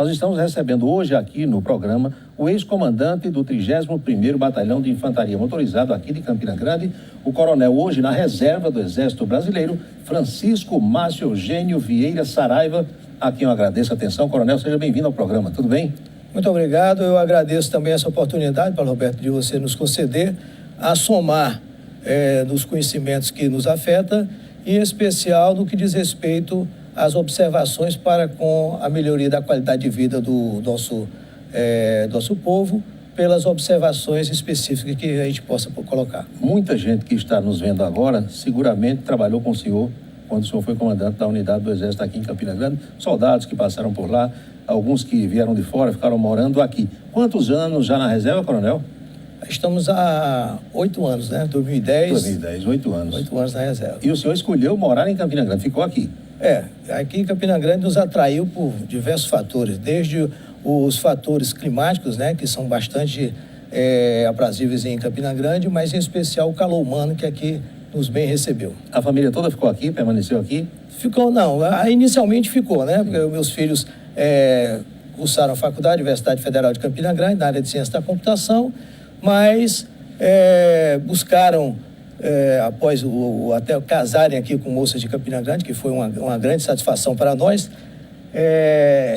Nós estamos recebendo hoje aqui no programa o ex-comandante do 31º Batalhão de Infantaria Motorizado aqui de Campina Grande, o coronel hoje na reserva do Exército Brasileiro, Francisco Márcio Eugênio Vieira Saraiva, a quem eu agradeço a atenção. Coronel, seja bem-vindo ao programa, tudo bem? Muito obrigado, eu agradeço também essa oportunidade, Paulo Roberto, de você nos conceder a somar dos conhecimentos que nos afeta, em especial no que diz respeito às observações para com a melhoria da qualidade de vida do nosso povo, pelas observações específicas que a gente possa colocar. Muita gente que está nos vendo agora seguramente trabalhou com o senhor quando o senhor foi comandante da unidade do Exército aqui em Campina Grande, soldados que passaram por lá, alguns que vieram de fora, ficaram morando aqui. Quantos anos já na reserva, coronel? Estamos há 8 anos, né? 2010, 8 anos. 8 anos na reserva. E o senhor escolheu morar em Campina Grande, ficou aqui? Aqui em Campina Grande nos atraiu por diversos fatores, desde os fatores climáticos, né? Que são bastante aprazíveis em Campina Grande, mas em especial o calor humano que aqui nos bem recebeu. A família toda ficou aqui, permaneceu aqui? Ficou, não. Inicialmente ficou, né? Porque meus filhos cursaram a faculdade, Universidade Federal de Campina Grande, na área de Ciência da Computação, mas buscaram, após até casarem aqui com moças de Campina Grande, que foi uma grande satisfação para nós.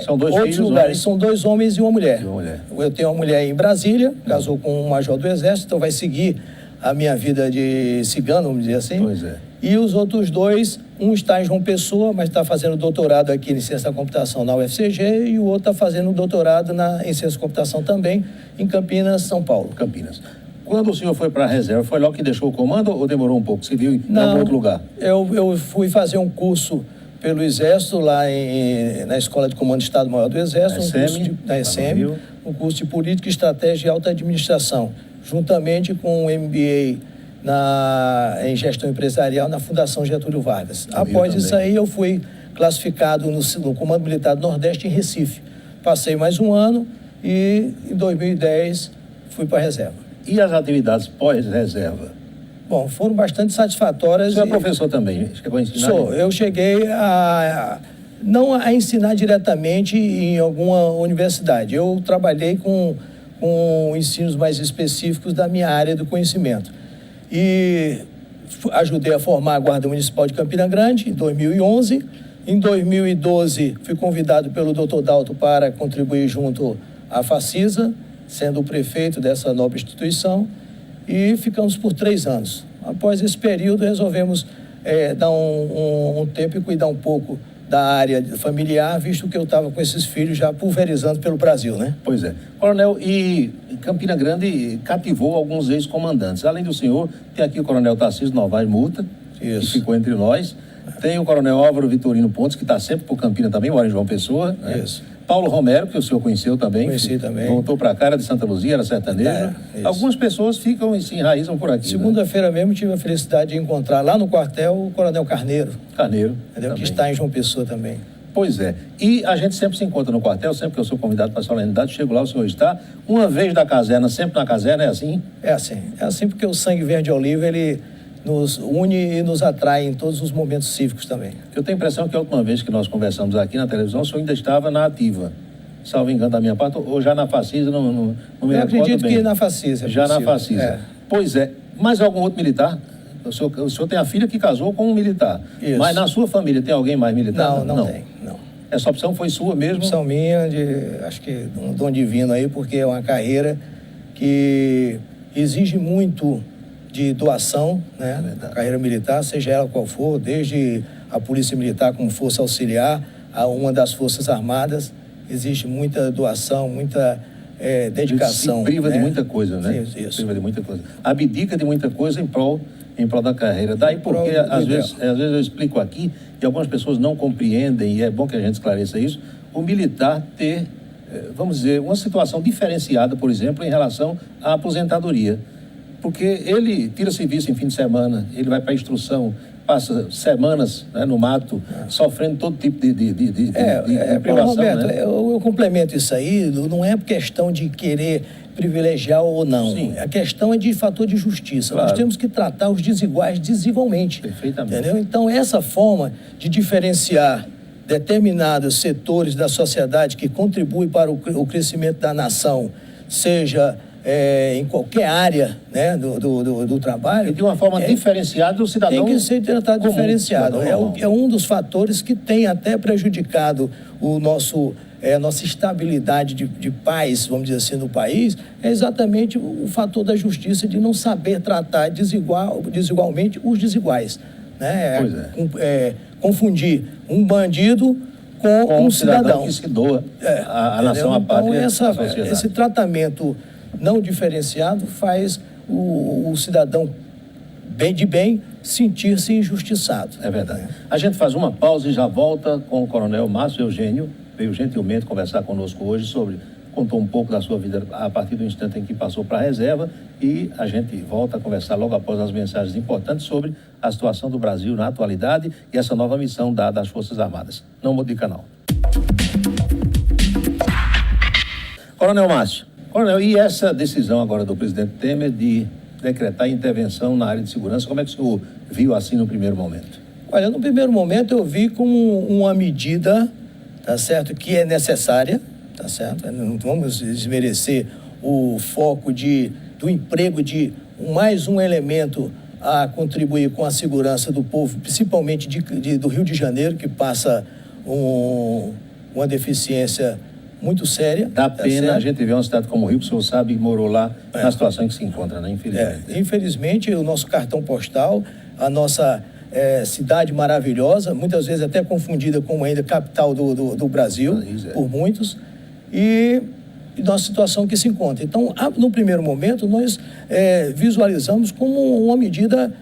São dois outros filhos, lugares, são 2 homens e uma mulher. Eu tenho uma mulher em Brasília, casou com um major do Exército, então vai seguir a minha vida de cigano, vamos dizer assim. Pois é. E os outros 2, um está em João Pessoa, mas está fazendo doutorado aqui em Ciência da Computação na UFCG, e o outro está fazendo doutorado em Ciência da Computação também, em Campinas, São Paulo. Campinas. Quando o senhor foi para a reserva, foi logo que deixou o comando ou demorou um pouco? Você viu em algum outro lugar? Eu fui fazer um curso pelo Exército, lá na Escola de Comando de Estado-Maior do Exército, na ESEM, um curso de Política, Estratégia e Alta Administração, juntamente com um MBA em Gestão Empresarial na Fundação Getúlio Vargas. Após isso aí, eu fui classificado no Comando Militar do Nordeste em Recife. Passei mais um ano e, em 2010, fui para a reserva. E as atividades pós-reserva? Bom, foram bastante satisfatórias. O senhor é professor também? Chegou a ensinar? Eu cheguei não a ensinar diretamente em alguma universidade. Eu trabalhei com ensinos mais específicos da minha área do conhecimento. E ajudei a formar a Guarda Municipal de Campina Grande em 2011. Em 2012, fui convidado pelo Dr. Dalto para contribuir junto à Facisa, sendo o prefeito dessa nobre instituição, e ficamos por 3 anos. Após esse período, resolvemos dar um tempo e cuidar um pouco da área familiar, visto que eu estava com esses filhos já pulverizando pelo Brasil, né? Pois é. Coronel, e Campina Grande cativou alguns ex-comandantes. Além do senhor, tem aqui o coronel Tarcísio Novaes Murta, que ficou entre nós. Tem o coronel Álvaro Vitorino Pontes, que está sempre por Campina também, mora em João Pessoa. Né? Isso. Paulo Romero, que o senhor conheceu também. Conheci também. Voltou para cá, era de Santa Luzia, era sertanejo. Algumas pessoas ficam e se enraizam por aqui. Segunda-feira mesmo tive a felicidade de encontrar lá no quartel o coronel Carneiro. Que está em João Pessoa também. Pois é. E a gente sempre se encontra no quartel, sempre que eu sou convidado para a solenidade, chego lá, o senhor está. Uma vez da caserna, sempre na caserna, é assim? É assim. É assim porque o sangue verde oliva, ele nos une e nos atrai em todos os momentos cívicos também. Eu tenho a impressão que a última vez que nós conversamos aqui na televisão, o senhor ainda estava na ativa, salvo engano da minha parte, ou já na Facisa, não me recordo bem. Eu acredito que na Facisa. Já na Facisa. Pois é. Mais algum outro militar? O senhor tem a filha que casou com um militar. Isso. Mas na sua família tem alguém mais militar? Não tem, não. Essa opção foi sua mesmo? Opção minha, acho que um dom divino aí, porque é uma carreira que exige muito de doação, né? A carreira militar, seja ela qual for, desde a Polícia Militar como força auxiliar a uma das Forças Armadas, existe muita doação, muita dedicação. Se priva de muita coisa, né? Sim, isso. Priva de muita coisa. Abdica de muita coisa em prol da carreira. Daí porque, às vezes eu explico aqui, e algumas pessoas não compreendem, e é bom que a gente esclareça isso, o militar ter, vamos dizer, uma situação diferenciada, por exemplo, em relação à aposentadoria. Porque ele tira serviço em fim de semana, ele vai para a instrução, passa semanas, né, no mato, sofrendo todo tipo de privação. Roberto, né? eu complemento isso aí, não é questão de querer privilegiar ou não. Sim. A questão é de fator de justiça. Claro. Nós temos que tratar os desiguais desigualmente. Perfeitamente. Entendeu? Então, essa forma de diferenciar determinados setores da sociedade que contribuem para o crescimento da nação, seja em qualquer área, né, do trabalho. E de uma forma diferenciada, o cidadão tem que ser tratado comum, diferenciado. É um dos fatores que tem até prejudicado a nossa estabilidade de paz, vamos dizer assim, no país, é exatamente o fator da justiça de não saber tratar desigualmente os desiguais. Né? Pois é. Confundir um bandido com um cidadão que se doa a nação, a pátria, então, a sociedade. Esse tratamento não diferenciado faz o cidadão de bem sentir-se injustiçado. É verdade. A gente faz uma pausa e já volta com o Coronel Márcio Eugênio, veio gentilmente conversar conosco hoje contou um pouco da sua vida a partir do instante em que passou para a reserva, e a gente volta a conversar logo após as mensagens importantes sobre a situação do Brasil na atualidade e essa nova missão dada às Forças Armadas. Não mude de canal. Coronel Márcio, Coronel, e essa decisão agora do presidente Temer de decretar intervenção na área de segurança, como é que o senhor viu assim no primeiro momento? Olha, no primeiro momento eu vi como uma medida, tá certo, que é necessária, tá certo? Não vamos desmerecer o foco do emprego de mais um elemento a contribuir com a segurança do povo, principalmente do Rio de Janeiro, que passa uma deficiência muito séria. Dá pena a gente ver uma cidade como o Rio, que o senhor sabe, morou lá na situação em que se encontra, né? Infelizmente. Infelizmente, o nosso cartão postal, a nossa cidade maravilhosa, muitas vezes até confundida como ainda capital do Brasil, por muitos, e nossa situação que se encontra. Então, no primeiro momento, nós visualizamos como uma medida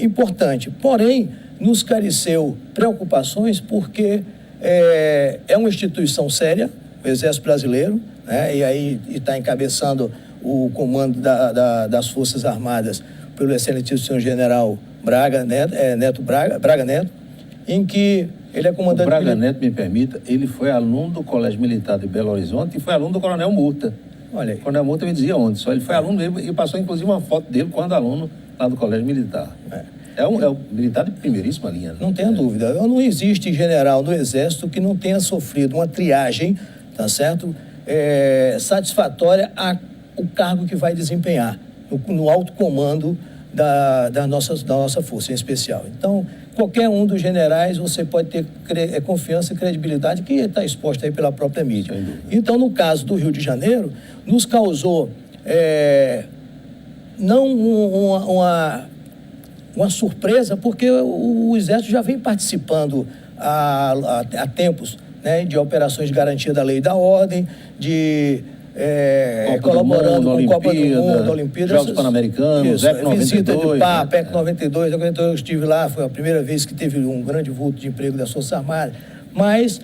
importante. Porém, nos careceu preocupações porque é uma instituição séria, o Exército Brasileiro, né? E aí está encabeçando o comando das Forças Armadas pelo excelentíssimo general Braga Neto, em que ele é comandante... O Braga Neto, me permita, ele foi aluno do Colégio Militar de Belo Horizonte e foi aluno do Coronel Murta. Olha aí. O Coronel Murta me dizia ontem, só ele foi aluno dele e passou inclusive uma foto dele quando aluno lá do Colégio Militar. É um militar de primeiríssima linha. Né? Não tenha dúvida. Não existe general no Exército que não tenha sofrido uma triagem, tá certo? Satisfatória ao cargo que vai desempenhar, no alto comando da nossa força em especial. Então, qualquer um dos generais, você pode ter confiança e credibilidade que está exposta aí pela própria mídia. Então, no caso do Rio de Janeiro, nos causou não uma surpresa, porque o Exército já vem participando há tempos, né, de operações de garantia da lei e da ordem, de colaborando com a Copa do Mundo, Olimpíadas, Jogos Pan-Americanos, PEC 92. Visita de PA, PEC 92, eu estive lá, foi a primeira vez que teve um grande vulto de emprego das Forças Armadas, mas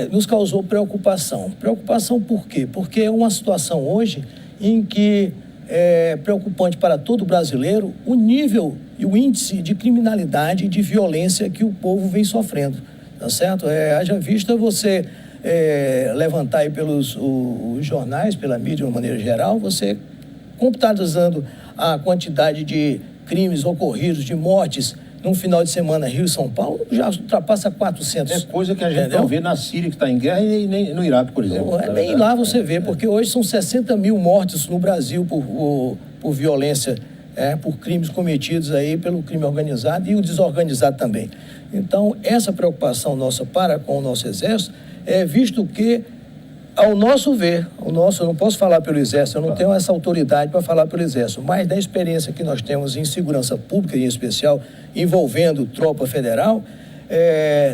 nos causou preocupação. Preocupação por quê? Porque é uma situação hoje em que é preocupante para todo brasileiro o nível e o índice de criminalidade e de violência que o povo vem sofrendo, tá certo? Haja vista você levantar aí pelos os jornais, pela mídia de uma maneira geral, você computadorizando a quantidade de crimes ocorridos, de mortes, num final de semana, Rio e São Paulo, já ultrapassa 400. É coisa que a gente não vê na Síria, que está em guerra, e nem no Iraque, por exemplo. Nem lá você vê, porque hoje são 60 mil mortes no Brasil por violência, por crimes cometidos aí pelo crime organizado e o desorganizado também. Então, essa preocupação nossa para com o nosso Exército visto que, ao nosso ver, eu não posso falar pelo Exército, eu não tenho essa autoridade para falar pelo Exército, mas da experiência que nós temos em segurança pública, em especial, envolvendo tropa federal,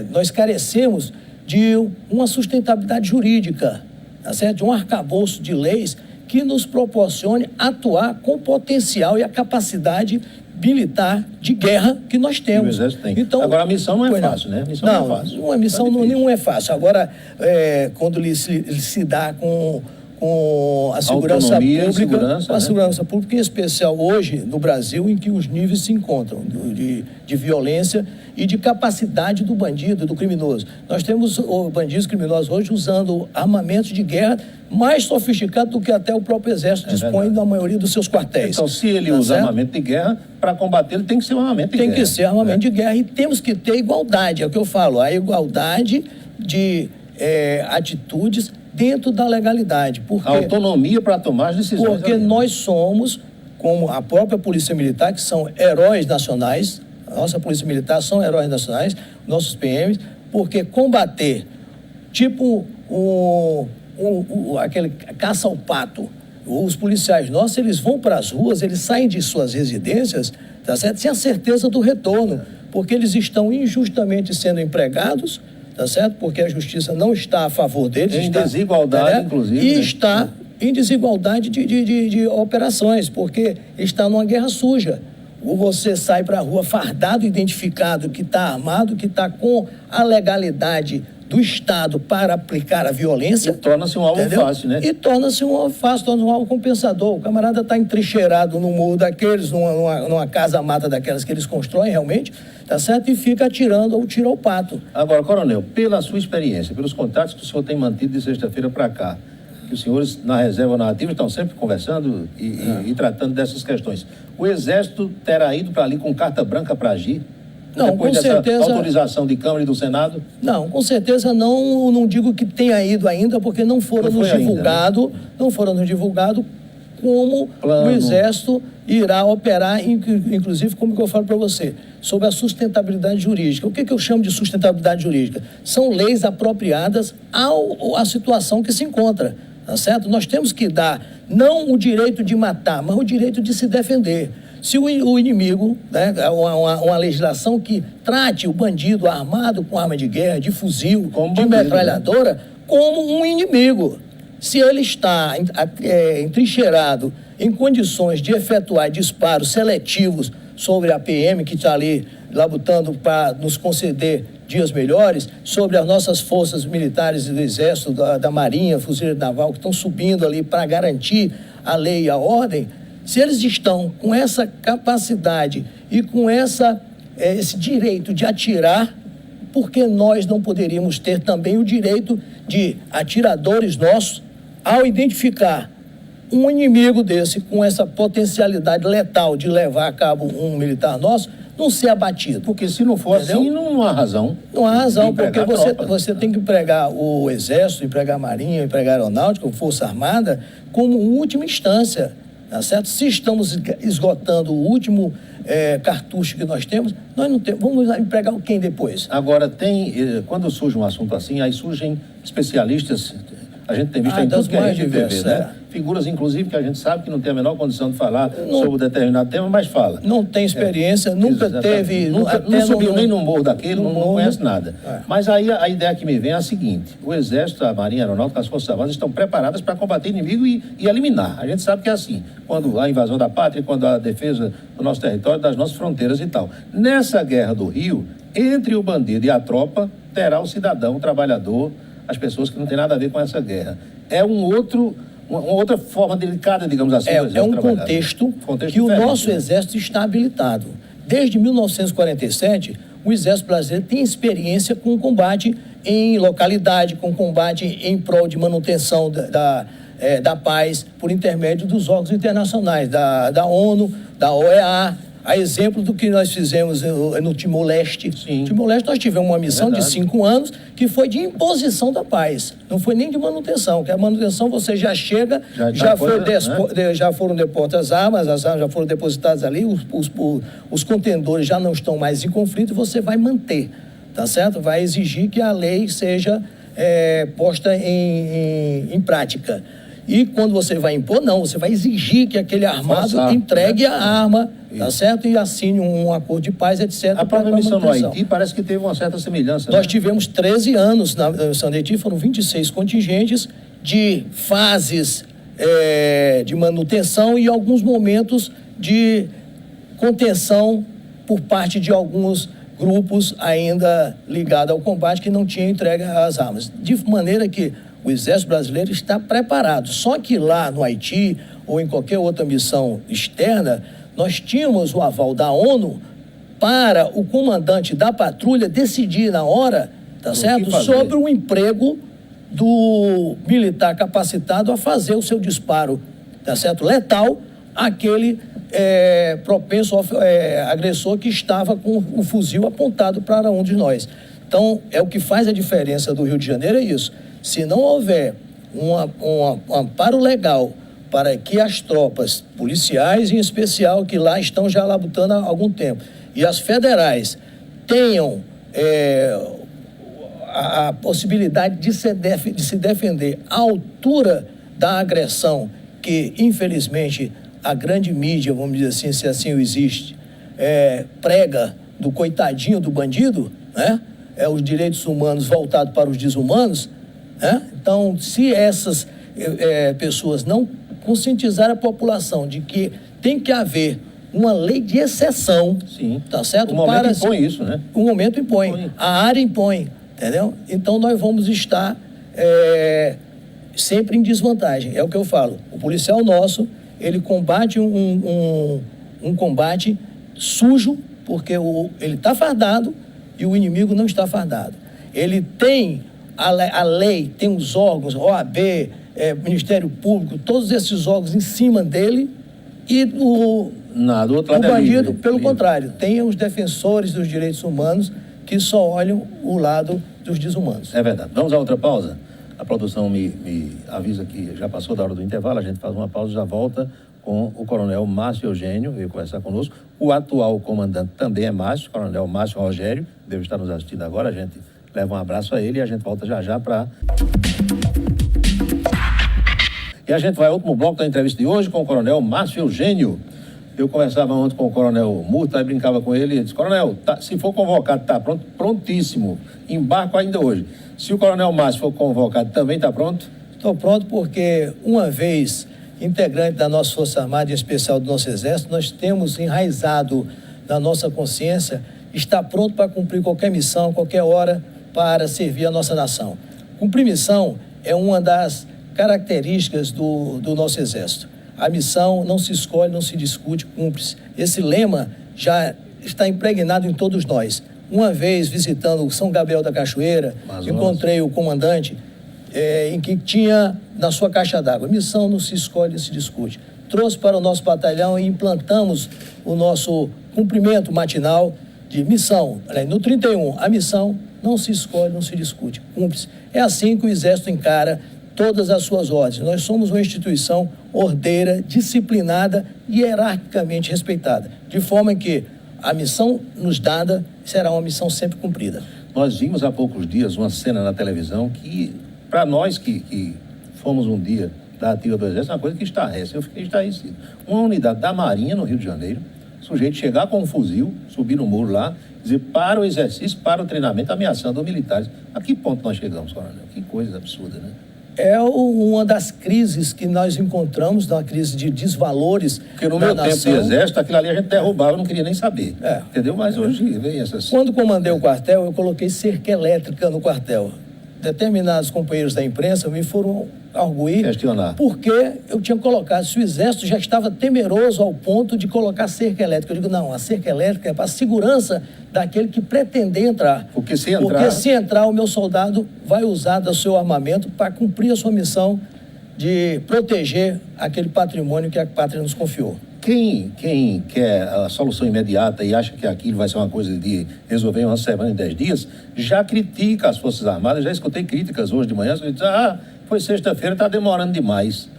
nós carecemos de uma sustentabilidade jurídica, tá certo? De um arcabouço de leis que nos proporcione atuar com o potencial e a capacidade militar de guerra que nós temos. O Exército tem. Então, agora, a missão não é fácil, né? A missão nenhuma é fácil. Agora, quando se dá com com a segurança Autonomia e pública, segurança, com a né? segurança pública, em especial hoje no Brasil, em que os níveis se encontram de violência e de capacidade do bandido, do criminoso. Nós temos bandidos criminosos hoje usando armamentos de guerra mais sofisticados do que até o próprio Exército dispõe na maioria dos seus quartéis. Então, se ele usa armamento de guerra, para combater ele tem que ser um armamento de guerra. Tem que ser armamento de guerra e temos que ter igualdade, é o que eu falo, a igualdade de atitudes dentro da legalidade. Porque, a autonomia para tomar as decisões. Porque nós somos, como a própria Polícia Militar, que são heróis nacionais, a nossa Polícia Militar são heróis nacionais, nossos PMs, porque combater, tipo aquele caça ao pato, os policiais nossos, eles vão para as ruas, eles saem de suas residências, tá certo? Sem a certeza do retorno, porque eles estão injustamente sendo empregados, tá certo? Porque a justiça não está a favor deles. Em desigualdade, inclusive. E né? está em desigualdade de operações, porque está numa guerra suja. Ou você sai para a rua fardado, identificado, que está armado, que está com a legalidade do Estado para aplicar a violência. E torna-se um alvo fácil, né? E torna-se um alvo fácil, torna-se um alvo compensador. O camarada está entrincheirado no morro daqueles, numa casa-mata daquelas que eles constroem realmente, tá certo? E fica atirando ou tira o pato. Agora, coronel, pela sua experiência, pelos contatos que o senhor tem mantido de sexta-feira para cá, que os senhores na reserva narrativa estão sempre conversando e tratando dessas questões, o Exército terá ido para ali com carta branca para agir? Não, depois com dessa certeza, autorização de Câmara e do Senado? Não, com certeza não digo que tenha ido ainda, porque não foram nos divulgados, não foram nos divulgados como o Exército irá operar, inclusive, como que eu falo para você, sobre a sustentabilidade jurídica. O que eu chamo de sustentabilidade jurídica? São leis apropriadas à situação que se encontra, tá certo? Nós temos que dar, não o direito de matar, mas o direito de se defender. Se o inimigo, né, uma legislação que trate o bandido armado com arma de guerra, de fuzil, de metralhadora, como um inimigo. Se ele está entrincheirado em condições de efetuar disparos seletivos sobre a PM, que está ali labutando para nos conceder dias melhores, sobre as nossas forças militares do Exército, da Marinha, Fuzileiro Naval, que estão subindo ali para garantir a lei e a ordem, se eles estão com essa capacidade e com esse direito de atirar, por que nós não poderíamos ter também o direito de atiradores nossos, ao identificar um inimigo desse com essa potencialidade letal de levar a cabo um militar nosso, não ser abatido? Porque se não for assim, não há razão. Não há razão, porque você tem que empregar o Exército, empregar a Marinha, empregar a Aeronáutica, Força Armada, como última instância. Tá certo? Se estamos esgotando o último cartucho que nós temos, nós não temos. Vamos empregar quem depois? Agora, quando surge um assunto assim, aí surgem especialistas, a gente tem visto em tudo que a gente vê, né? Figuras, inclusive, que a gente sabe que não tem a menor condição de falar sobre determinado tema, mas fala. Não tem experiência, nunca teve... Não subiu nem no morro daquele, não conhece nada. Mas aí a ideia que me vem é a seguinte: o Exército, a Marinha, a Aeronáutica, as Forças Armadas estão preparadas para combater inimigo e eliminar. A gente sabe que é assim, quando a invasão da pátria, quando a defesa do nosso território, das nossas fronteiras e tal. Nessa guerra do Rio, entre o bandido e a tropa, terá o cidadão, o trabalhador, as pessoas que não têm nada a ver com essa guerra. É uma outra forma delicada, digamos assim. É um contexto que o nosso Exército está habilitado. Desde 1947, o Exército Brasileiro tem experiência com combate em localidade, com combate em prol de manutenção da paz, por intermédio dos órgãos internacionais, da ONU, da OEA. A exemplo do que nós fizemos no Timor-Leste. No Timor-Leste nós tivemos uma missão de 5 anos que foi de imposição da paz. Não foi nem de manutenção, que a manutenção você já chega, já foram depositadas as armas já foram depositadas ali, os contendores já não estão mais em conflito e você vai manter, tá certo? Vai exigir que a lei seja posta em prática. E quando você vai impor, não, você vai exigir que aquele armado entregue a arma, tá certo? E assine um acordo de paz, etc. A própria missão no Haiti parece que teve uma certa semelhança. Nós tivemos 13 anos na missão do Haiti, foram 26 contingentes de fases de manutenção e alguns momentos de contenção por parte de alguns grupos ainda ligados ao combate que não tinham entregue as armas. De maneira que O Exército Brasileiro está preparado. Só que lá no Haiti ou em qualquer outra missão externa, nós tínhamos o aval da ONU para o comandante da patrulha decidir na hora, tá certo? Sobre o emprego do militar capacitado a fazer o seu disparo, tá certo? Letal, àquele propenso agressor que estava com o fuzil apontado para um de nós. Então, é o que faz a diferença do Rio de Janeiro, é isso. Se não houver um amparo legal para que as tropas policiais, em especial, que lá estão já labutando há algum tempo, e as federais tenham a possibilidade de se defender à altura da agressão que, infelizmente, a grande mídia, vamos dizer assim, se assim o existe, prega do coitadinho do bandido, né? Os direitos humanos voltados para os desumanos, né? Então, se essas pessoas não conscientizarem a população de que tem que haver uma lei de exceção, sim, tá certo? O momento impõe isso, né? O momento impõe, a área impõe, entendeu? Então, nós vamos estar sempre em desvantagem. É o que eu falo. O policial nosso, ele combate um combate sujo, porque ele está fardado e o inimigo não está fardado. Ele tem a lei, tem os órgãos, OAB, Ministério Público, todos esses órgãos em cima dele, e o bandido, pelo contrário, tem os defensores dos direitos humanos que só olham o lado dos desumanos. É verdade. Vamos a outra pausa? A produção me avisa que já passou da hora do intervalo, a gente faz uma pausa e já volta com o coronel Márcio Eugênio, veio conversar conosco. O atual comandante também é Márcio, coronel Márcio Rogério, deve estar nos assistindo agora, a gente leva um abraço a ele e a gente volta já para... E a gente vai ao último bloco da entrevista de hoje com o coronel Márcio Eugênio. Eu conversava ontem com o coronel Murta e brincava com ele e disse: coronel, se for convocado, está pronto? Prontíssimo. Embarco ainda hoje. Se o coronel Márcio for convocado, também está pronto? Estou pronto porque, uma vez integrante da nossa Força Armada, em especial do nosso Exército, nós temos enraizado na nossa consciência estar pronto para cumprir qualquer missão, qualquer hora, para servir a nossa nação. Cumprir missão é uma das características do nosso Exército. A missão não se escolhe, não se discute, cumpre-se. Esse lema já está impregnado em todos nós. Uma vez, visitando São Gabriel da Cachoeira, encontrei o comandante em que tinha na sua caixa d'água: missão não se escolhe, se discute. Trouxe para o nosso batalhão e implantamos o nosso cumprimento matinal de missão. No 31, a missão não se escolhe, não se discute, cumpre-se. É assim que o Exército encara todas as suas ordens. Nós somos uma instituição ordeira, disciplinada e hierarquicamente respeitada, de forma que a missão nos dada será uma missão sempre cumprida. Nós vimos há poucos dias uma cena na televisão que, para nós que fomos um dia da ativa do Exército, é uma coisa que estarrece. Eu fiquei estarrecido. Uma unidade da Marinha no Rio de Janeiro, o sujeito chegar com um fuzil, subir no muro lá, dizer para o exercício, para o treinamento, ameaçando os militares. A que ponto nós chegamos, coronel? Que coisa absurda, né? É uma das crises que nós encontramos, uma crise de desvalores. Porque no meu tempo de exército, aquilo ali a gente derrubava, eu não queria nem saber. Entendeu? Mas hoje vem essas... Quando comandei o quartel, eu coloquei cerca elétrica no quartel. Determinados companheiros da imprensa me foram arguir, questionar, porque eu tinha colocado, se o Exército já estava temeroso ao ponto de colocar cerca elétrica. Eu digo, não, a cerca elétrica é para a segurança daquele que pretender entrar. Porque se entrar, o meu soldado vai usar do seu armamento para cumprir a sua missão de proteger aquele patrimônio que a pátria nos confiou. Quem quer a solução imediata e acha que aquilo vai ser uma coisa de resolver em uma semana, em 10 dias, já critica as Forças Armadas. Já escutei críticas hoje de manhã, você diz, foi sexta-feira, está demorando demais.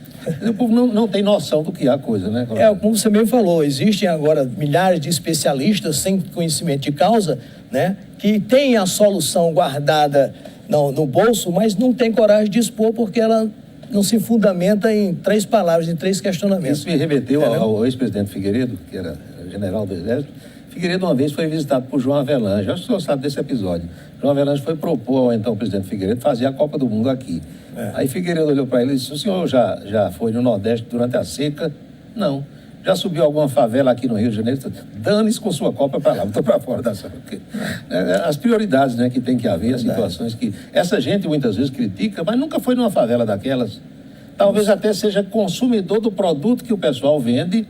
O povo não tem noção do que é a coisa, né? Como você mesmo falou, existem agora milhares de especialistas sem conhecimento de causa, né, que têm a solução guardada no bolso, mas não tem coragem de expor porque ela não se fundamenta em 3 palavras, em 3 questionamentos. Isso me remeteu ao ex-presidente Figueiredo, que era general do Exército. Figueiredo uma vez foi visitado por João Avelange. Acho que o senhor sabe desse episódio. João Avelange foi propor ao então presidente Figueiredo fazer a Copa do Mundo aqui. Aí Figueiredo olhou para ele e disse: o senhor já foi no Nordeste durante a seca? Não. Já subiu alguma favela aqui no Rio de Janeiro? Dane-se com sua copa para lá, estou para fora da sala. As prioridades, né, que tem que haver, as situações que... Essa gente muitas vezes critica, mas nunca foi numa favela daquelas. Talvez até seja consumidor do produto que o pessoal vende,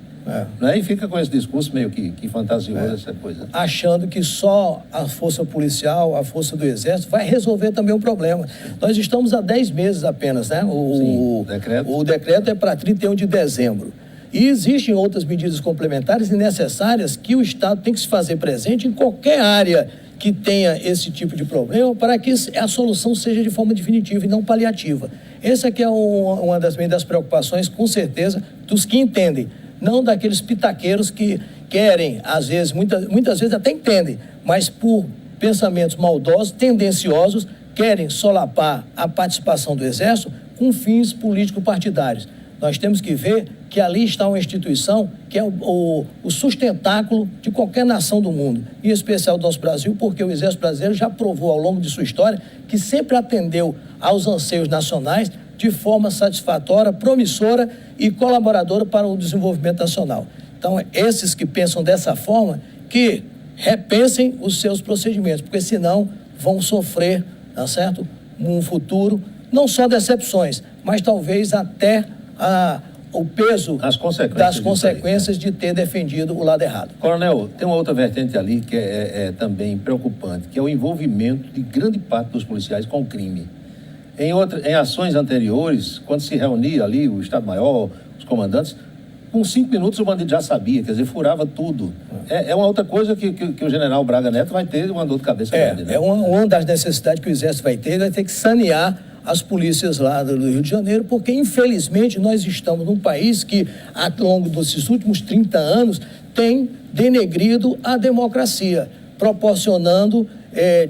né, e fica com esse discurso meio que fantasioso, essa coisa. Achando que só a força policial, a força do Exército vai resolver também o problema. Nós estamos há 10 meses apenas, né? O decreto é para 31 de dezembro. E existem outras medidas complementares e necessárias que o Estado tem que se fazer presente em qualquer área que tenha esse tipo de problema para que a solução seja de forma definitiva e não paliativa. Essa aqui é uma das preocupações, com certeza, dos que entendem, não daqueles pitaqueiros que querem, às vezes, muitas vezes até entendem, mas por pensamentos maldosos, tendenciosos, querem solapar a participação do Exército com fins político-partidários. Nós temos que ver que ali está uma instituição que é o sustentáculo de qualquer nação do mundo, em especial do nosso Brasil, porque o Exército Brasileiro já provou ao longo de sua história que sempre atendeu aos anseios nacionais de forma satisfatória, promissora e colaboradora para o desenvolvimento nacional. Então, esses que pensam dessa forma, que repensem os seus procedimentos, porque senão vão sofrer, tá certo? Um futuro, não só decepções, mas talvez até o peso das consequências de ter defendido o lado errado. Coronel, tem uma outra vertente ali que é também preocupante, que é o envolvimento de grande parte dos policiais com o crime. Em ações anteriores, quando se reunia ali o Estado-Maior, os comandantes, com 5 minutos o bandido já sabia, quer dizer, furava tudo. É uma outra coisa que o general Braga Neto vai ter uma dor de cabeça grande, né? É uma das necessidades que o Exército vai ter que sanear as polícias lá do Rio de Janeiro, porque, infelizmente, nós estamos num país que, ao longo desses últimos 30 anos, tem denegrido a democracia, proporcionando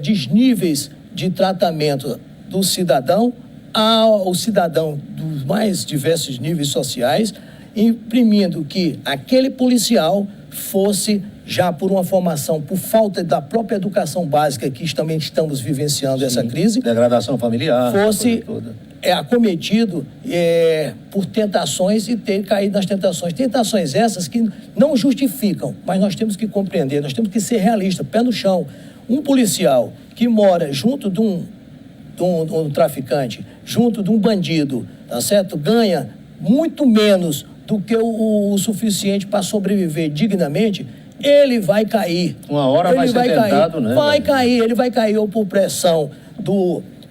desníveis de tratamento do cidadão ao cidadão dos mais diversos níveis sociais, imprimindo que aquele policial fosse, já por uma formação, por falta da própria educação básica, que também estamos vivenciando essa crise, degradação familiar, fosse acometido por tentações e ter caído nas tentações. Tentações essas que não justificam, mas nós temos que compreender, nós temos que ser realistas, pé no chão. Um policial que mora junto de um traficante, junto de um bandido, tá certo? Ganha muito menos do que o suficiente para sobreviver dignamente, ele vai cair. Uma hora vai ser tentado, né? Ele vai cair ou por pressão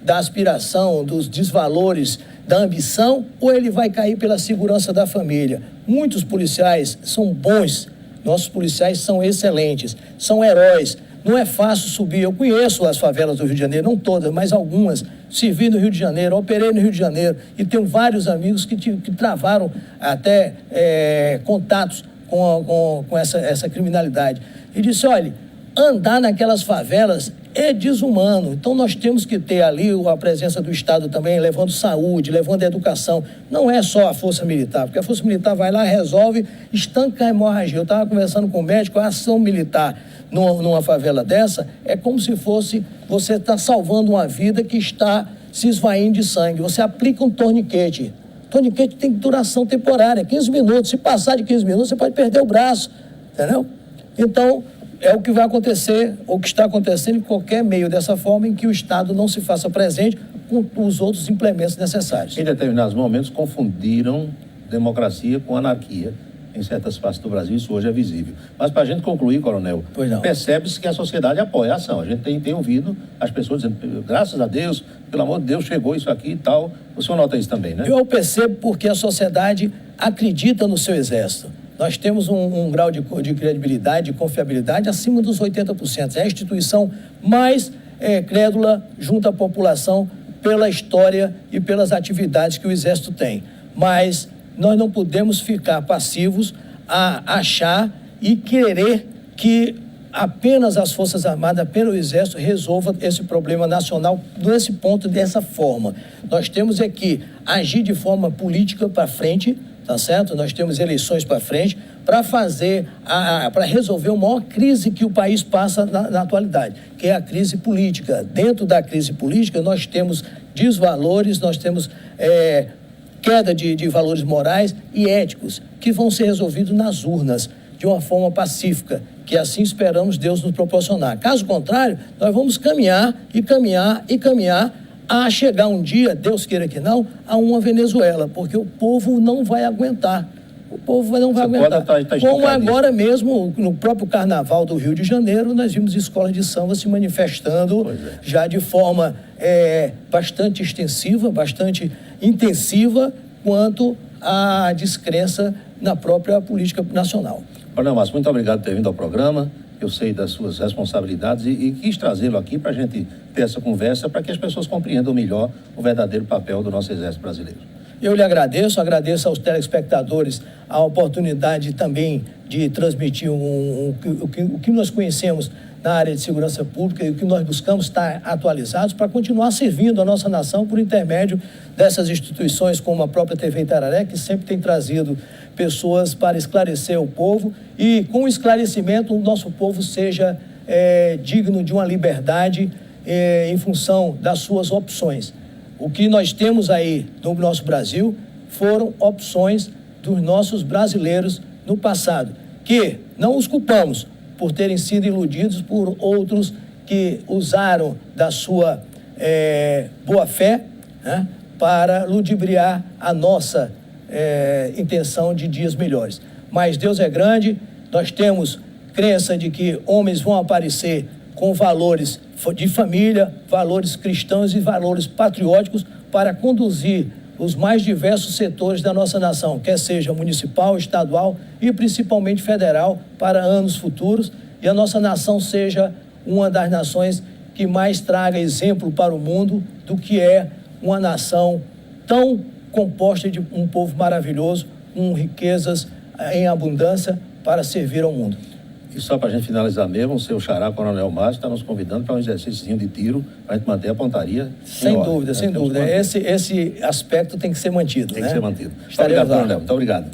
da aspiração, dos desvalores, da ambição, ou ele vai cair pela segurança da família. Muitos policiais são bons, nossos policiais são excelentes, são heróis. Não é fácil subir. Eu conheço as favelas do Rio de Janeiro, não todas, mas algumas. Servi no Rio de Janeiro, operei no Rio de Janeiro e tenho vários amigos que travaram até contatos com essa criminalidade. E disse, olha, andar naquelas favelas é desumano. Então nós temos que ter ali a presença do Estado também, levando saúde, levando educação. Não é só a Força Militar, porque a Força Militar vai lá, resolve, estanca a hemorragia. Eu estava conversando com o médico, a ação militar numa favela dessa é como se fosse você está salvando uma vida que está se esvaindo de sangue. Você aplica um torniquete. Torniquete tem duração temporária, 15 minutos. Se passar de 15 minutos, você pode perder o braço, entendeu? Então, é o que vai acontecer, ou que está acontecendo em qualquer meio dessa forma em que o Estado não se faça presente com os outros implementos necessários. Em determinados momentos, confundiram democracia com anarquia em certas partes do Brasil, isso hoje é visível. Mas para a gente concluir, coronel, percebe-se que a sociedade apoia a ação. A gente tem ouvido as pessoas dizendo, graças a Deus, pelo amor de Deus, chegou isso aqui e tal. O senhor nota isso também, né? Eu percebo porque a sociedade acredita no seu Exército. Nós temos um grau de credibilidade, de confiabilidade acima dos 80%. É a instituição mais crédula junto à população pela história e pelas atividades que o Exército tem. Mas nós não podemos ficar passivos a achar e querer que apenas as Forças Armadas, apenas o Exército resolva esse problema nacional nesse ponto, dessa forma. Nós temos que agir de forma política para frente, tá certo? Nós temos eleições para frente para para resolver a maior crise que o país passa na atualidade, que é a crise política. Dentro da crise política, nós temos desvalores, nós temos queda de valores morais e éticos. que vão ser resolvidos nas urnas, de uma forma pacífica, que assim esperamos Deus nos proporcionar. Caso contrário, nós vamos caminhar e caminhar e caminhar a chegar um dia, Deus queira que não, a uma Venezuela, porque o povo não vai aguentar. O povo não vai aguentar. Como agora mesmo, no próprio Carnaval do Rio de Janeiro, nós vimos escolas de samba se manifestando já de forma bastante extensiva, bastante intensiva, quanto à descrença na própria política nacional. Coronel Márcio, muito obrigado por ter vindo ao programa. Eu sei das suas responsabilidades e quis trazê-lo aqui para a gente ter essa conversa, para que as pessoas compreendam melhor o verdadeiro papel do nosso Exército Brasileiro. Eu lhe agradeço aos telespectadores a oportunidade também de transmitir o que nós conhecemos na área de segurança pública e o que nós buscamos estar atualizados para continuar servindo a nossa nação por intermédio dessas instituições como a própria TV Itararé, que sempre tem trazido pessoas para esclarecer o povo e com o esclarecimento o nosso povo seja digno de uma liberdade em função das suas opções. O que nós temos aí no nosso Brasil foram opções dos nossos brasileiros no passado, que não os culpamos por terem sido iludidos por outros que usaram da sua boa-fé, né, para ludibriar a nossa intenção de dias melhores. Mas Deus é grande, nós temos crença de que homens vão aparecer com valores de família, valores cristãos e valores patrióticos para conduzir os mais diversos setores da nossa nação, quer seja municipal, estadual e principalmente federal, para anos futuros, e a nossa nação seja uma das nações que mais traga exemplo para o mundo do que é uma nação tão composta de um povo maravilhoso, com riquezas em abundância para servir ao mundo. E só para a gente finalizar mesmo, o seu xará, Coronel Márcio, está nos convidando para um exercício de tiro, para a gente manter a pontaria. Sem dúvida, sem dúvida. Esse aspecto tem que ser mantido. Tem que ser mantido. Obrigado, Coronel. Muito obrigado.